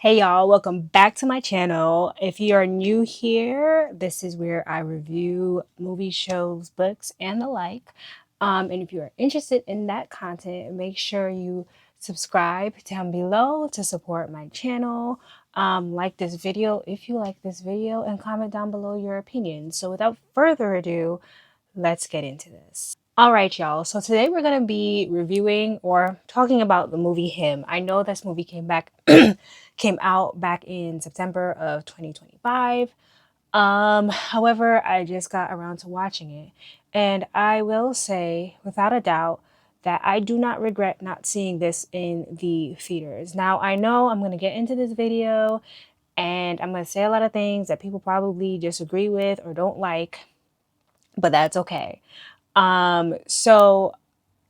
Hey y'all, welcome back to my channel. If you are new here, this is where I review movies, shows, books, and the like. And if you are interested in that content, make sure you subscribe down below to support my channel. Like this video if you like this video, and comment down below your opinions. So without further ado, let's get into this. All right, y'all. So today we're going to be reviewing or talking about the movie Him. I know this movie came out back in September of 2025. However, I just got around to watching it, and I will say without a doubt that I do not regret not seeing this in the theaters. Now, I know I'm going to get into this video and I'm going to say a lot of things that people probably disagree with or don't like, but that's okay. So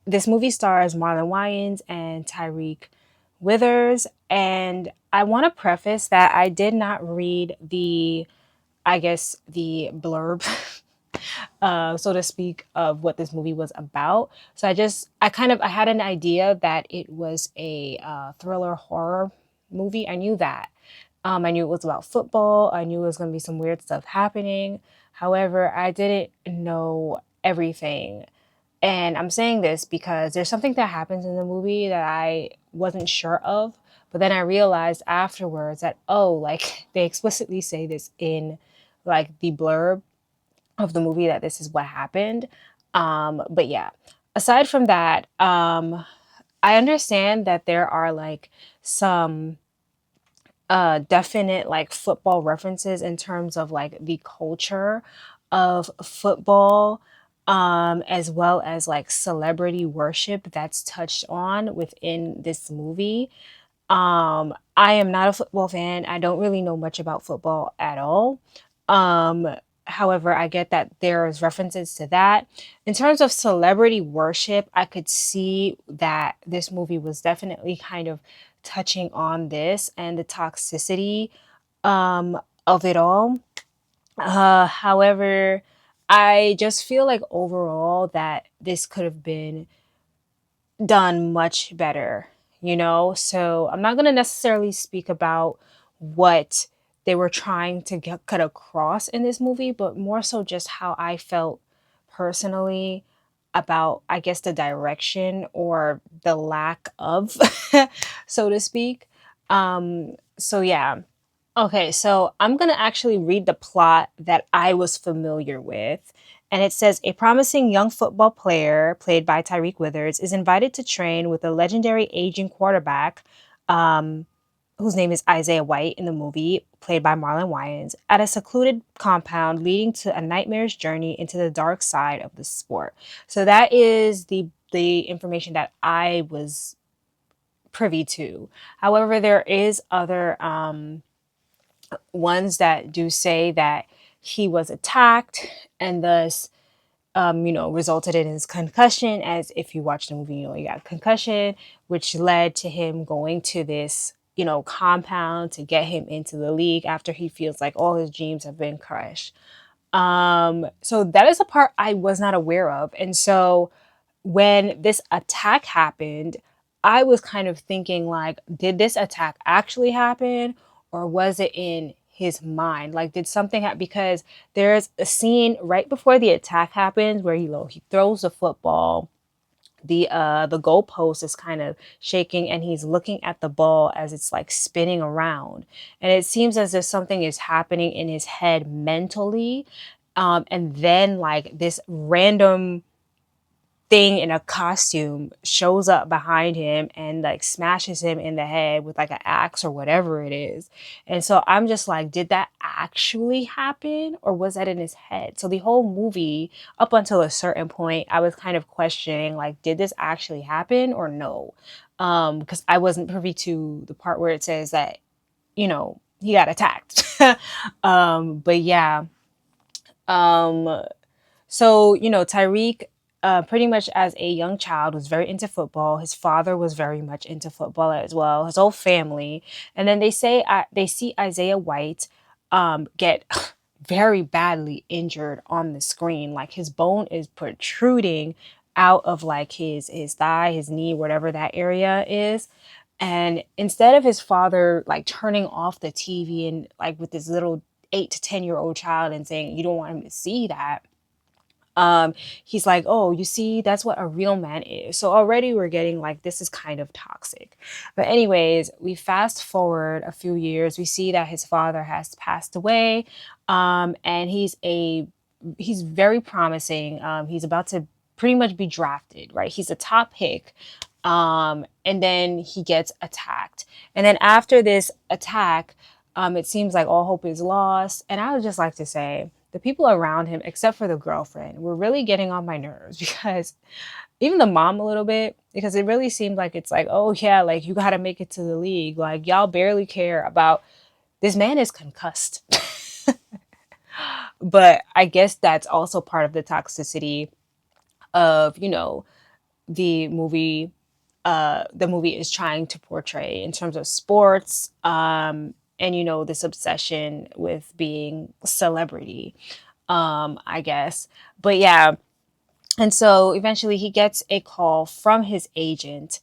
this movie stars Marlon Wayans and Tyreek Withers, and I want to preface that I did not read the blurb, so to speak, of what this movie was about. So I had an idea that it was a thriller horror movie. I knew that. I knew it was about football. I knew it was going to be some weird stuff happening. However, I didn't know everything. And I'm saying this because there's something that happens in the movie that I wasn't sure of. But then I realized afterwards that, oh, like they explicitly say this in like the blurb of the movie that this is what happened. But yeah, aside from that, I understand that there are like some definite like football references in terms of like the culture of football, as well as like celebrity worship that's touched on within this movie. I am not a football fan. I don't really know much about football at all. Um, However, I get that there's references to that. In terms of celebrity worship, I could see that this movie was definitely kind of touching on this and the toxicity of it all. However, I just feel like overall that this could have been done much better, you know? So I'm not going to necessarily speak about what they were trying to cut across in this movie, but more so just how I felt personally about, I guess, the direction or the lack of, so to speak. So yeah. Okay, so I'm going to actually read the plot that I was familiar with. And it says a promising young football player, played by Tyreek Withers, is invited to train with a legendary aging quarterback, um, whose name is Isaiah White in the movie, played by Marlon Wayans, at a secluded compound leading to a nightmarish journey into the dark side of the sport. So that is the information that I was privy to. However, there is other ones that do say that he was attacked and thus resulted in his concussion. As if you watch the movie, he got a concussion, which led to him going to this, compound to get him into the league after he feels like all his dreams have been crushed. So that is a part I was not aware of. And so when this attack happened, I was kind of thinking like, did this attack actually happen or was it in his mind? Like, did something happen? Because there's a scene right before the attack happens where he throws the football. The goalpost is kind of shaking and he's looking at the ball as it's like spinning around. And it seems as if something is happening in his head mentally. And then like this random thing in a costume shows up behind him and like smashes him in the head with like an axe or whatever it is. And so I'm just like, did that actually happen or was that in his head? So the whole movie, up until a certain point, I was kind of questioning like, did this actually happen or no? Because I wasn't privy to the part where it says that, he got attacked. But yeah. Um, so, Tyreek, pretty much as a young child, was very into football. His father was very much into football as well, his whole family. And then they see Isaiah White get very badly injured on the screen. Like his bone is protruding out of like his thigh, his knee, whatever that area is. And instead of his father like turning off the TV and like with this little 8 to 10 year old child and saying you don't want him to see that, um he's like, oh, you see, that's what a real man is. So already we're getting like this is kind of toxic. But anyways, we fast forward a few years, we see that his father has passed away, and he's very promising. He's about to pretty much be drafted, right? He's a top pick. And then he gets attacked, and then after this attack, it seems like all hope is lost. And I would just like to say the people around him, except for the girlfriend, were really getting on my nerves because even the mom a little bit, because it really seemed like it's like, oh yeah, like you got to make it to the league. Like y'all barely care about this man is concussed. But I guess that's also part of the toxicity of, the movie the movie is trying to portray in terms of sports, and this obsession with being celebrity, I guess. But yeah, and so eventually he gets a call from his agent,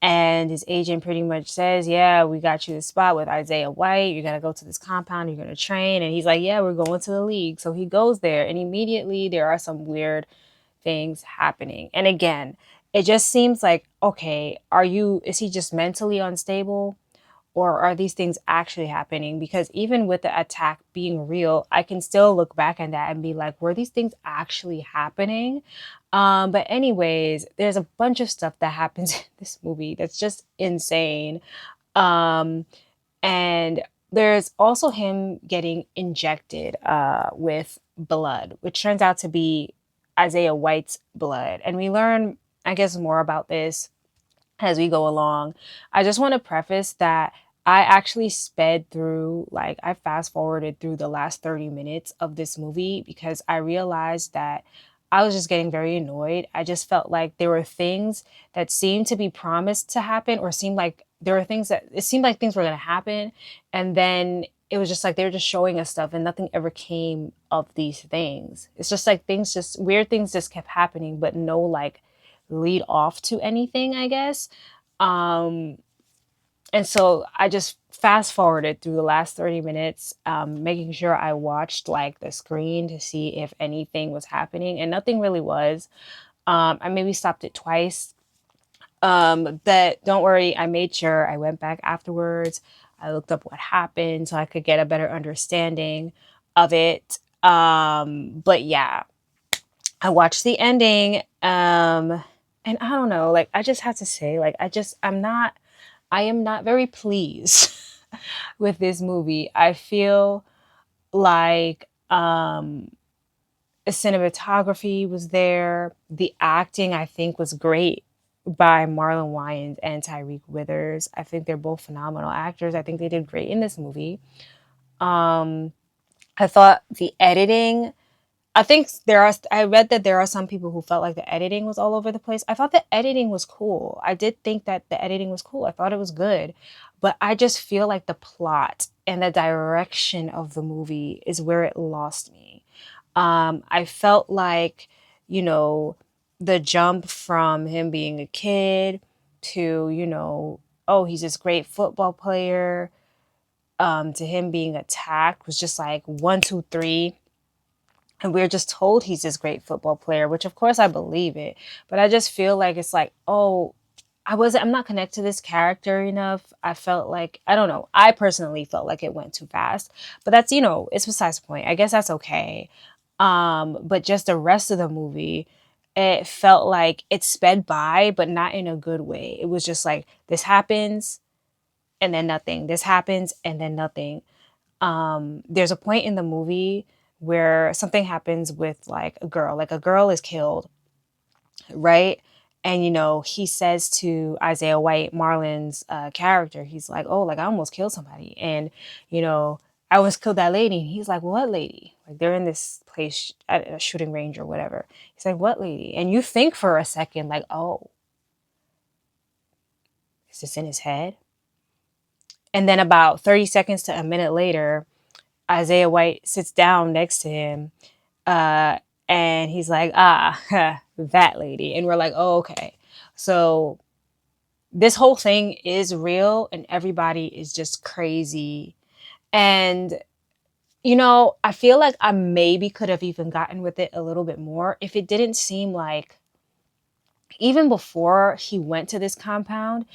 and his agent pretty much says, yeah, we got you the spot with Isaiah White. You're going to go to this compound. You're going to train. And he's like, yeah, we're going to the league. So he goes there, and immediately there are some weird things happening. And again, it just seems like, okay, is he just mentally unstable? Or are these things actually happening? Because even with the attack being real, I can still look back at that and be like, were these things actually happening? But anyways, there's a bunch of stuff that happens in this movie that's just insane. Um, and there's also him getting injected with blood, which turns out to be Isaiah White's blood. And we learn, I guess, more about this as we go along. I just want to preface that I actually sped through, like, I fast forwarded through the last 30 minutes of this movie because I realized that I was just getting very annoyed. I just felt like there were things that seemed to be promised to happen, or seemed like there were things that it seemed like things were going to happen. And then it was just like they were just showing us stuff and nothing ever came of these things. It's just like weird things just kept happening, but no like lead off to anything, I guess. Um, and so I just fast forwarded through the last 30 minutes, making sure I watched like the screen to see if anything was happening, and nothing really was. I maybe stopped it twice. But don't worry, I made sure I went back afterwards. I looked up what happened so I could get a better understanding of it. But yeah, I watched the ending. And I don't know, like I just have to say, like I am not very pleased with this movie. I feel like the cinematography was there. The acting I think was great by Marlon Wayans and Tyreek Withers. I think they're both phenomenal actors. I think they did great in this movie. Um I thought the editing, I read that there are some people who felt like the editing was all over the place. I thought the editing was cool. I did think that the editing was cool. I thought it was good. But I just feel like the plot and the direction of the movie is where it lost me. I felt like, you know, the jump from him being a kid to, oh, he's this great football player, to him being attacked was just like one, two, three, and we're just told he's this great football player, which of course I believe it. But I just feel like it's like, oh, I'm not connected to this character enough. I felt like, I don't know. I personally felt like it went too fast. But that's, it's besides the point. I guess that's okay. But just the rest of the movie, it felt like it sped by, but not in a good way. It was just like, this happens and then nothing. This happens and then nothing. There's a point in the movie where something happens with like a girl is killed, right? And he says to Isaiah White, Marlon's character, he's like, oh, like I almost killed somebody, and you know I almost killed that lady. And he's like, well, what lady? Like they're in this place at a shooting range or whatever. He's like, what lady? And you think for a second like, oh, is this in his head? And then about 30 seconds to a minute later, Isaiah White sits down next to him, uh, and he's like, that lady. And we're like, oh, okay. So this whole thing is real and everybody is just crazy. And I feel like I maybe could have even gotten with it a little bit more if it didn't seem like, even before he went to this compound,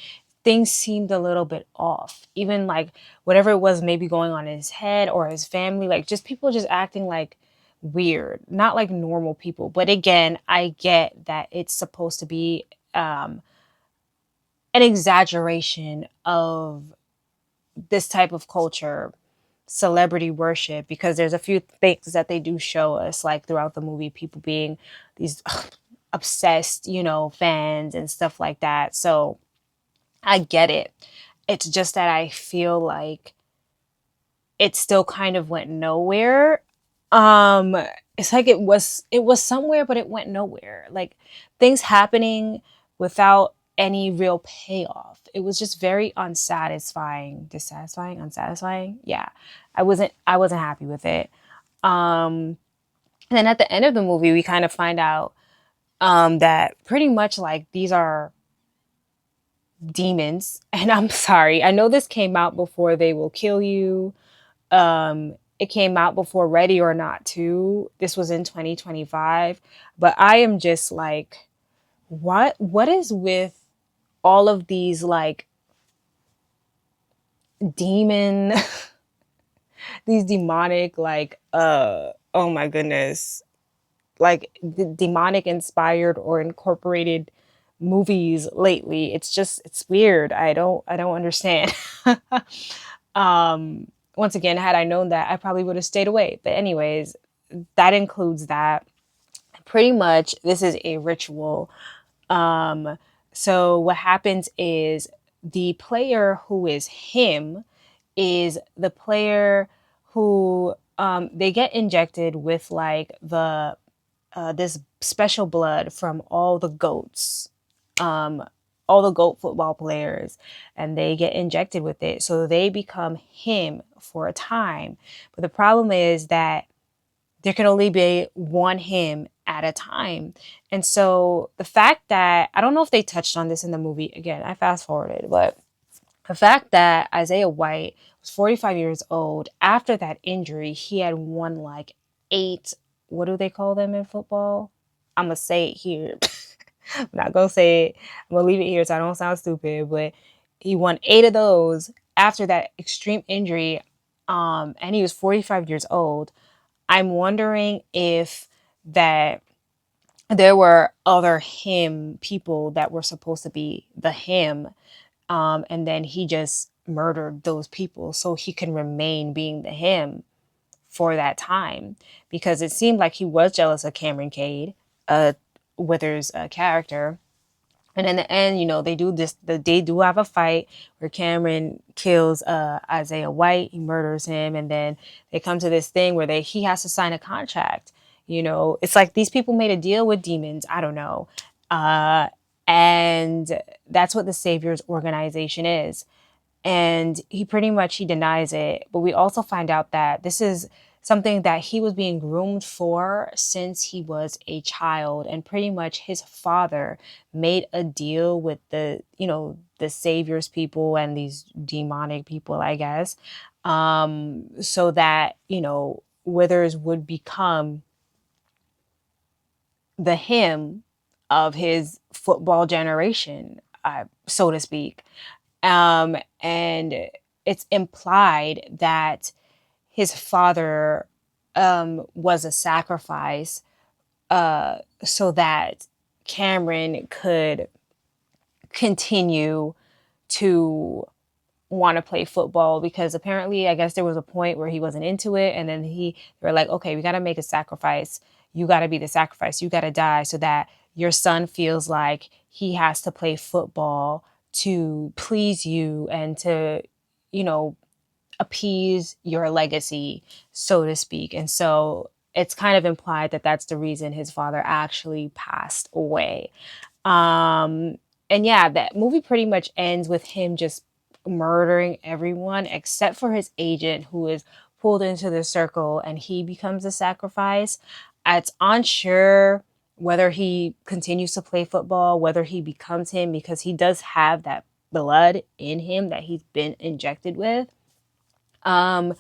things seemed a little bit off. Even like whatever it was maybe going on in his head or his family, like just people just acting like weird, not like normal people. But again, I get that it's supposed to be an exaggeration of this type of culture, celebrity worship, because there's a few things that they do show us, like throughout the movie, people being these obsessed, fans and stuff like that. So I get it. It's just that I feel like it still kind of went nowhere. Um it's like it was somewhere but it went nowhere. Like things happening without any real payoff. It was just very unsatisfying. Dissatisfying, unsatisfying. Yeah. I wasn't happy with it. And then at the end of the movie we kind of find out that pretty much like these are demons. And I'm sorry. I know this came out before They Will Kill You. It came out before Ready or Not too. This was in 2025. But I am just like, what is with all of these like demon these demonic like oh my goodness, like demonic inspired or incorporated movies lately. It's weird. I don't understand. Once again, had I known that, I probably would have stayed away. But anyways, that includes that. Pretty much, this is a ritual. So what happens is the player who is him is the player who they get injected with like the this special blood from um, all the goat football players, and they get injected with it. So they become him for a time. But the problem is that there can only be one him at a time. And so the fact that, I don't know if they touched on this in the movie, again, I fast forwarded, but the fact that Isaiah White was 45 years old after that injury, he had won like eight, what do they call them in football? I'm going to say it here. I'm not going to say it. I'm going to leave it here so I don't sound stupid, but he won eight of those after that extreme injury. And he was 45 years old. I'm wondering if that there were other him people that were supposed to be the him, and then he just murdered those people so he can remain being the him for that time, because it seemed like he was jealous of Cameron Cade, Withers' character. And in the end, they do this. They do have a fight where Cameron kills Isaiah White. He murders him, and then they come to this thing where he has to sign a contract. It's like these people made a deal with demons. I don't know, and that's what the Saviors organization is. And he denies it. But we also find out that this is something that he was being groomed for since he was a child, and pretty much his father made a deal with the Saviors people and these demonic people, I guess, so that Withers would become the him of his football generation, so to speak. And it's implied that his father was a sacrifice, so that Cameron could continue to want to play football, because apparently I guess there was a point where he wasn't into it, and then they were like, okay, we got to make a sacrifice. You got to be the sacrifice. You got to die so that your son feels like he has to play football to please you and to, you know, appease your legacy, so to speak. And so it's kind of implied that that's the reason his father actually passed away. Um, and yeah, that movie pretty much ends with him just murdering everyone except for his agent, who is pulled into the circle and he becomes a sacrifice. It's unsure whether he continues to play football, whether he becomes him, because he does have that blood in him that he's been injected with. Um,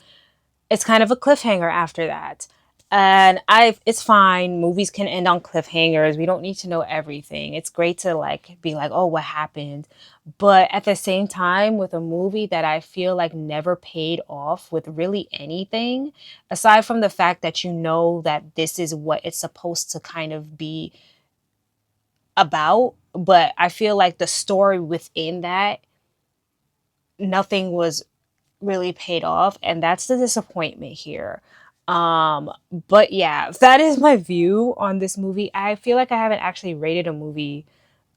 it's kind of a cliffhanger after that. And it's fine. Movies can end on cliffhangers. We don't need to know everything. It's great to like be like, oh, what happened? But at the same time, with a movie that I feel like never paid off with really anything, aside from the fact that you know that this is what it's supposed to kind of be about, but I feel like the story within that, nothing was really paid off, and that's the disappointment here. But yeah, that is my view on this movie. I feel like I haven't actually rated a movie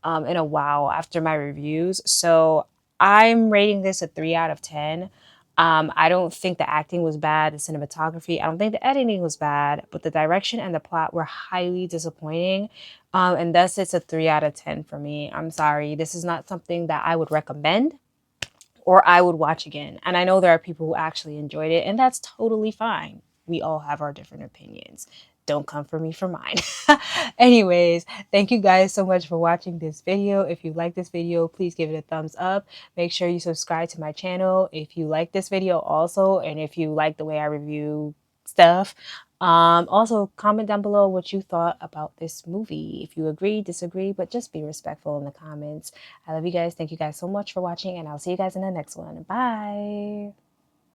in a while after my reviews, so I'm rating this a 3 out of 10. I don't think the acting was bad, the cinematography, I don't think the editing was bad, but the direction and the plot were highly disappointing. And thus it's a 3 out of 10 for me. I'm sorry, this is not something that I would recommend or I would watch again. And I know there are people who actually enjoyed it, and that's totally fine. We all have our different opinions. Don't come for me for mine. Anyways, thank you guys so much for watching this video. If you like this video, please give it a thumbs up. Make sure you subscribe to my channel if you like this video also, and if you like the way I review stuff. Also, comment down below what you thought about this movie. If you agree, disagree, but just be respectful in the comments. I love you guys. Thank you guys so much for watching, and I'll see you guys in the next one. Bye.